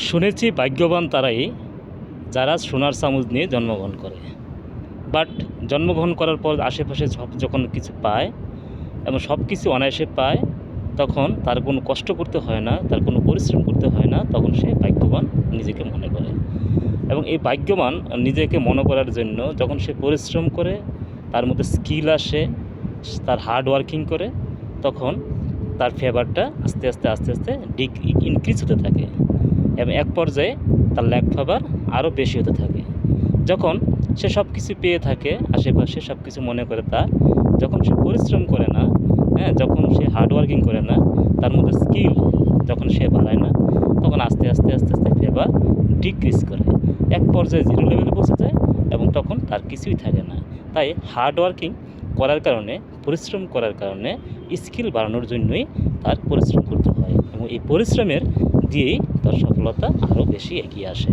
শুনেছি ভাগ্যবান তারাই যারা সোনার চামচ নিয়ে জন্মগ্রহণ করে। বাট জন্মগ্রহণ করার পর আশেপাশে যখন কিছু পায় এবং সব কিছু অনায়াসে পায়, তখন তার কোনো কষ্ট করতে হয় না, তার কোনো পরিশ্রম করতে হয় না, তখন সে ভাগ্যবান নিজেকে মনে করে। এবং এই ভাগ্যবান নিজেকে মনে করার জন্য যখন সে পরিশ্রম করে, তার মধ্যে স্কিল আসে, তার হার্ড ওয়ার্কিং করে, তখন তার ফেভারটা আস্তে আস্তে আস্তে আস্তে ইনক্রিজ হতে থাকে এবং এক পর্যায়ে তার ল্যাক ফেভার আরও বেশি হতে থাকে। যখন সে সব কিছু পেয়ে থাকে, আশেপাশে সব কিছু মনে করে তার, যখন সে পরিশ্রম করে না, যখন সে হার্ড ওয়ার্কিং করে না, তার মধ্যে স্কিল যখন সে বাড়ায় না, তখন আস্তে আস্তে আস্তে আস্তে ফেভার ডিক্রিজ করে, এক পর্যায়ে জিরো লেভেলে পৌঁছে যায় এবং তখন তার কিছুই থাকে না। তাই হার্ড ওয়ার্কিং করার কারণে, পরিশ্রম করার কারণে, স্কিল বাড়ানোর জন্যই তার পরিশ্রম করতে হয় এবং এই পরিশ্রমের দিয়েই তার সফলতা আরও বেশি এগিয়ে আসে।